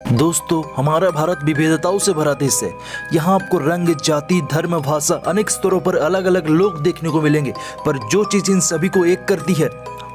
दोस्तों, हमारा भारत विविधताओं से भरा देश है। यहाँ आपको रंग, जाति, धर्म, भाषा, अनेक स्तरों पर अलग अलग लोग देखने को मिलेंगे, पर जो चीज इन सभी को एक करती है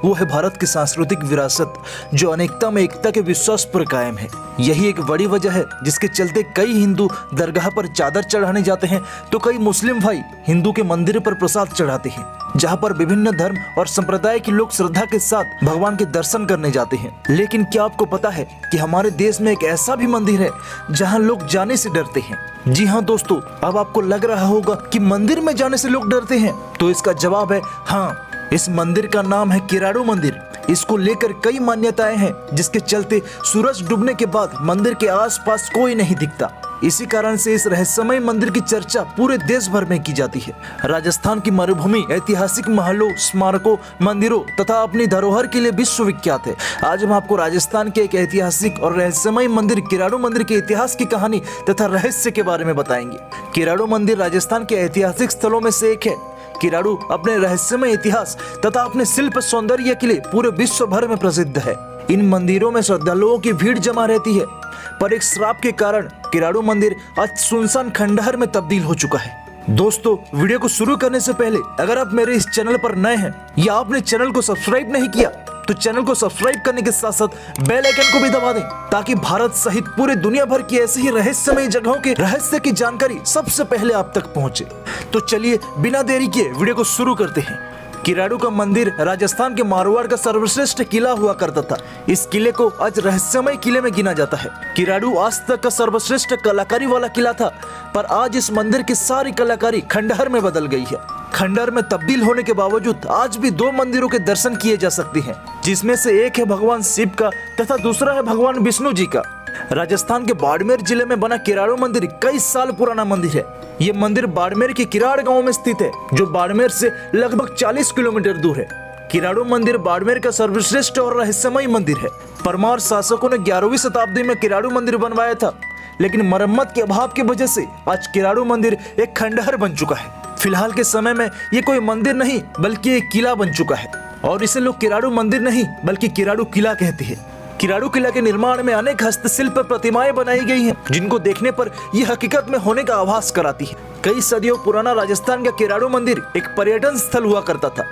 वो है भारत की सांस्कृतिक विरासत, जो अनेकता में एकता के विश्वास पर कायम है। यही एक बड़ी वजह है जिसके चलते कई हिंदू दरगाह पर चादर चढ़ाने जाते हैं, तो कई मुस्लिम भाई हिंदू के मंदिर पर प्रसाद चढ़ाते हैं, जहाँ पर विभिन्न धर्म और संप्रदाय के लोग श्रद्धा के साथ भगवान के दर्शन करने जाते हैं। लेकिन क्या आपको पता है कि हमारे देश में एक ऐसा भी मंदिर है जहाँ लोग जाने से डरते हैं? जी हाँ दोस्तों, अब आपको लग रहा होगा कि मंदिर में जाने से लोग डरते हैं, तो इसका जवाब है हाँ। इस मंदिर का नाम है किराड़ू मंदिर। इसको लेकर कई मान्यताएं हैं, जिसके चलते सूरज डूबने के बाद मंदिर के आसपास कोई नहीं दिखता। इसी कारण से इस रहस्यमय मंदिर की चर्चा पूरे देश भर में की जाती है। राजस्थान की मरुभूमि ऐतिहासिक महलों, स्मारकों, मंदिरों तथा अपनी धरोहर के लिए विश्वविख्यात है। आज हम आपको राजस्थान के एक ऐतिहासिक और रहस्यमय मंदिर किराड़ू मंदिर के इतिहास की कहानी तथा रहस्य के बारे में बताएंगे। किराड़ू मंदिर राजस्थान के ऐतिहासिक स्थलों में से एक है। किराड़ू अपने रहस्यमय इतिहास तथा अपने शिल्प सौंदर्य के लिए पूरे विश्व भर में प्रसिद्ध है। इन मंदिरों में श्रद्धालुओं की भीड़ जमा रहती है, पर एक श्राप के कारण किराड़ू मंदिर आज सुनसान खंडहर में तब्दील हो चुका है। दोस्तों, वीडियो को शुरू करने से पहले अगर आप मेरे इस चैनल पर नए हैं या आपने चैनल को सब्सक्राइब नहीं किया, तो चैनल को सब्सक्राइब करने के साथ साथ बेल आइकन को भी दबा दें, ताकि भारत सहित पूरे दुनिया भर की ऐसी ही रहस्यमय जगहों के रहस्य की जानकारी सबसे पहले आप तक पहुंचे। तो चलिए बिना देरी किए वीडियो को शुरू करते हैं। किराड़ू का मंदिर राजस्थान के मारवाड़ का सर्वश्रेष्ठ किला हुआ करता था। इस किले को आज रहस्यमय किले में गिना जाता है। किराड़ू आज तक का सर्वश्रेष्ठ कलाकारी वाला किला था, पर आज इस मंदिर की सारी कलाकारी खंडहर में बदल गई है। खंडहर में तब्दील होने के बावजूद आज भी दो मंदिरों के दर्शन किए जा सकते हैं, जिसमें से एक है भगवान शिव का तथा दूसरा है भगवान विष्णु जी का। राजस्थान के बाड़मेर जिले में बना किराड़ू मंदिर कई साल पुराना मंदिर है। ये मंदिर बाड़मेर के किराड़ गांव में स्थित है, जो बाड़मेर से लगभग 40 किलोमीटर दूर है। किराड़ू मंदिर बाड़मेर का सर्वश्रेष्ठ और रहस्यमय मंदिर है। परमार शासकों ने 11वीं शताब्दी में किराड़ू मंदिर बनवाया था, लेकिन मरम्मत के अभाव की वजह से आज किराड़ू मंदिर एक खंडहर बन चुका है। फिलहाल के समय में ये कोई मंदिर नहीं बल्कि एक किला बन चुका है, और इसे लोग किराड़ू मंदिर नहीं बल्कि किराड़ू किला कहते हैं। किराड़ू किला के निर्माण में अनेक हस्तशिल्प प्रतिमाएं बनाई गई हैं, जिनको देखने पर यह हकीकत में होने का आभास कराती है। कई सदियों पुराना राजस्थान का किराड़ू मंदिर एक पर्यटन स्थल हुआ करता था,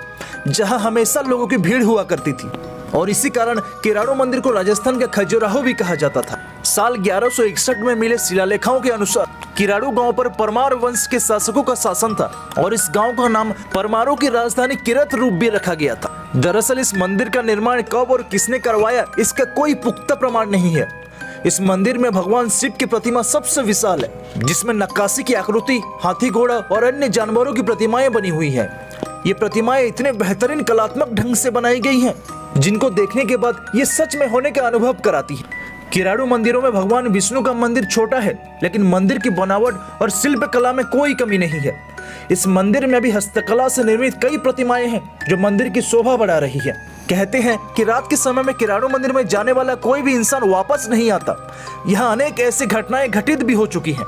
जहां हमेशा लोगों की भीड़ हुआ करती थी, और इसी कारण किराड़ू मंदिर को राजस्थान का खजुराहो भी कहा जाता था। साल 1161 में मिले शिलालेखों के अनुसार किराड़ू गांव पर परमार वंश के शासकों का शासन था, और इस गांव का नाम परमारों की राजधानी किरत रूप भी रखा गया था। दरअसल इस मंदिर का निर्माण कब और किसने करवाया, इसका कोई पुख्ता प्रमाण नहीं है। इस मंदिर में भगवान शिव की प्रतिमा सबसे विशाल है, जिसमें नक्काशी की आकृति, हाथी, घोड़ा और अन्य जानवरों की प्रतिमाएं बनी हुई हैं। ये प्रतिमाएं इतने बेहतरीन कलात्मक ढंग से बनाई गई हैं, जिनको देखने के बाद ये सच में होने का अनुभव कराती है। किराड़ू मंदिरों में भगवान विष्णु का मंदिर छोटा है, लेकिन मंदिर की बनावट और शिल्प कला में कोई कमी नहीं है। इस मंदिर में भी हस्तकला से निर्मित कई प्रतिमाएं हैं, जो मंदिर की शोभा बढ़ा रही है। कहते हैं कि रात के समय में किराड़ू मंदिर में जाने वाला कोई भी इंसान वापस नहीं आता। यहाँ अनेक ऐसी घटनाएं घटित भी हो चुकी हैं।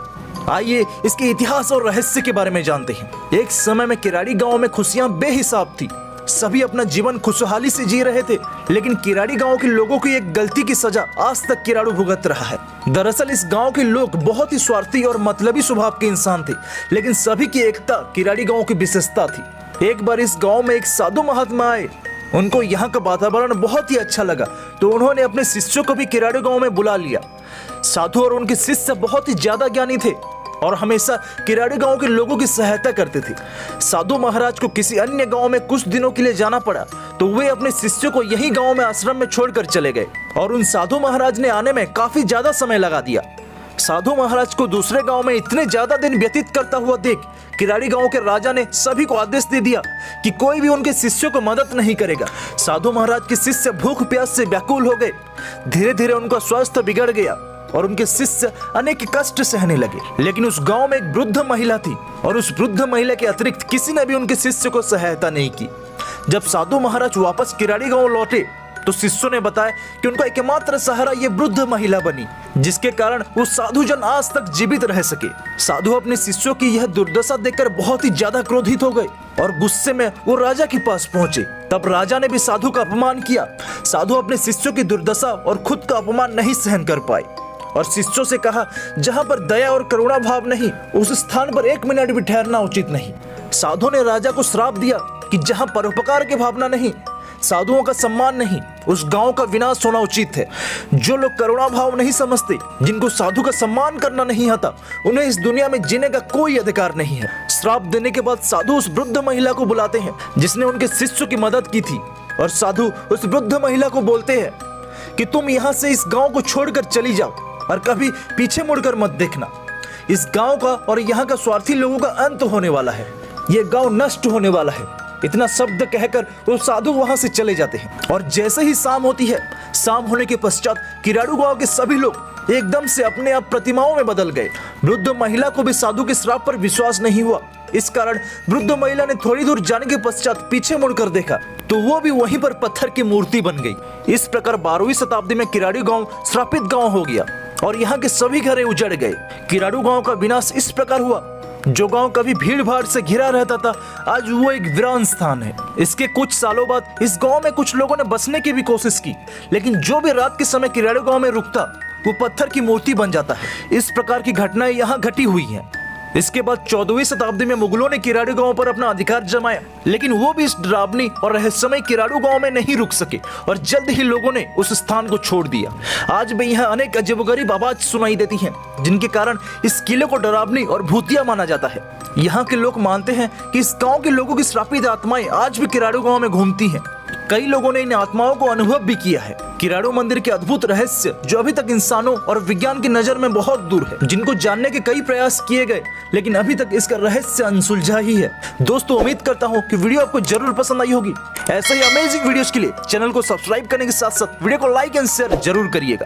आइए इसके इतिहास और रहस्य के बारे में जानते हैं। एक समय में किराड़ी गांव में खुशियां बेहिसाब थी। सभी अपना जीवन खुशहाली से जी रहे थे, लेकिन किराड़ी गांव के लोगों की एक गलती की सजा आज तक किराड़ू भुगत रहा है। दरअसल इस गांव के लोग बहुत ही स्वार्थी और मतलबी स्वभाव के इंसान थे, लेकिन सभी की एकता किराड़ी गांव की विशेषता थी। एक बार इस गांव में एक साधु महात्मा आए। उनको यहाँ का वातावरण बहुत ही अच्छा लगा, तो उन्होंने अपने शिष्यों को भी किराड़ी गांव में बुला लिया। साधु और उनके शिष्य बहुत ही ज्यादा ज्ञानी थे और हमेशा किराड़ी गांव के लोगों की सहायता करते थे। साधु महाराज को किसी अन्य गांव में कुछ दिनों के लिए जाना पड़ा, तो वे अपने शिष्यों को यही गांव में आश्रम में छोड़कर चले गए, और उन साधु महाराज ने आने में काफी ज्यादा समय लगा दिया। साधु महाराज को दूसरे गांव में इतने ज्यादा दिन व्यतीत करता हुआ देख किराड़ी गांव के राजा ने सभी को आदेश दे दिया कि कोई भी उनके शिष्यों को मदद नहीं करेगा। साधु महाराज के शिष्य भूख प्यास से व्याकुल हो गए। धीरे धीरे उनका स्वास्थ्य बिगड़ गया और उनके शिष्य अनेक कष्ट सहने लगे। लेकिन उस गांव में एक वृद्ध महिला थी, और उस वृद्ध महिला के अतिरिक्त किसी ने भी उनके शिष्य को सहायता नहीं की। जब साधु महाराज वापस किराड़ी गांव लौटे, तो शिष्यों ने बताया कि उनका एकमात्र सहारा ये वृद्ध महिला बनी, जिसके कारण वो साधु जन आज तक जीवित रह सके। साधु अपने शिष्यों की यह दुर्दशा देखकर बहुत ही ज्यादा क्रोधित हो गए और गुस्से में वो राजा के पास पहुंचे। तब राजा ने भी साधु का अपमान किया। साधु अपने शिष्यों की दुर्दशा और खुद का अपमान नहीं सहन कर पाए और शिष्यों से कहा, जहां पर दया और करुणा भाव नहीं, उस स्थान पर 1 मिनट भी ठहरना उचित नहीं। साधुओं ने राजा को श्राप दिया कि जहां परोपकार की भावना नहीं, साधुओं का सम्मान नहीं, उस गांव का विनाश होना उचित है। जो लोग करुणा भाव नहीं समझते, जिनको साधु का सम्मान करना नहीं आता, उन्हें इस दुनिया में जीने का कोई अधिकार नहीं है। श्राप देने के बाद साधु उस वृद्ध महिला को बुलाते हैं जिसने उनके शिष्यों की मदद की थी, और साधु उस वृद्ध महिला को बोलते हैं कि तुम यहाँ से इस गांव को छोड़कर चली जाओ और कभी पीछे मुड़कर मत देखना। इस गांव का और यहाँ का स्वार्थी लोगों का अंत होने वाला है, ये गांव नष्ट होने वाला है। इतना शब्द कहकर वो साधु वहां से चले जाते हैं। और जैसे ही शाम होती है, शाम होने के पश्चात किराड़ू गांव के सभी लोग एकदम से अपने आप प्रतिमाओं में बदल गए। वृद्ध महिला को भी साधु के श्राप पर विश्वास नहीं हुआ। इस कारण वृद्ध महिला ने थोड़ी दूर जाने के पश्चात पीछे मुड़कर देखा तो वो भी वहीं पर पत्थर की मूर्ति बन गई। इस प्रकार 12वीं शताब्दी में किराड़ू गांव श्रापित गांव हो गया और यहाँ के सभी घरे उजड़ गए। किराड़ू गांव का विनाश इस प्रकार हुआ, जो गांव कभी भीड़ भाड़ से घिरा रहता था, आज वो एक वीरान स्थान है। इसके कुछ सालों बाद इस गांव में कुछ लोगों ने बसने की भी कोशिश की, लेकिन जो भी रात के समय किराड़ू गांव में रुकता वो पत्थर की मूर्ति बन जाता है। इस प्रकार की घटनाएं यहाँ घटी हुई हैं। इसके बाद 14वीं शताब्दी में मुगलों ने किराड़ू गांव पर अपना अधिकार जमाया, लेकिन वो भी इस डरावनी और रहस्यमय किराड़ू गांव में नहीं रुक सके और जल्द ही लोगों ने उस स्थान को छोड़ दिया। आज भी यहाँ अनेक अजीबोगरीब आवाज सुनाई देती हैं, जिनके कारण इस किले को डरावनी और भूतिया माना जाता है। यहाँ के लोग मानते हैं कि इस गांव के लोगों की श्रापित आत्माएं आज भी किराड़ू गांव में घूमती हैं। कई लोगों ने इन आत्माओं को अनुभव भी किया है। किराड़ू मंदिर के अद्भुत रहस्य जो अभी तक इंसानों और विज्ञान की नजर में बहुत दूर है, जिनको जानने के कई प्रयास किए गए, लेकिन अभी तक इसका रहस्य अनसुलझा ही है। दोस्तों, उम्मीद करता हूँ कि वीडियो आपको जरूर पसंद आई होगी। ऐसे ही अमेजिंग वीडियोस के लिए चैनल को सब्सक्राइब करने के साथ साथ वीडियो को लाइक एंड शेयर जरूर करिएगा।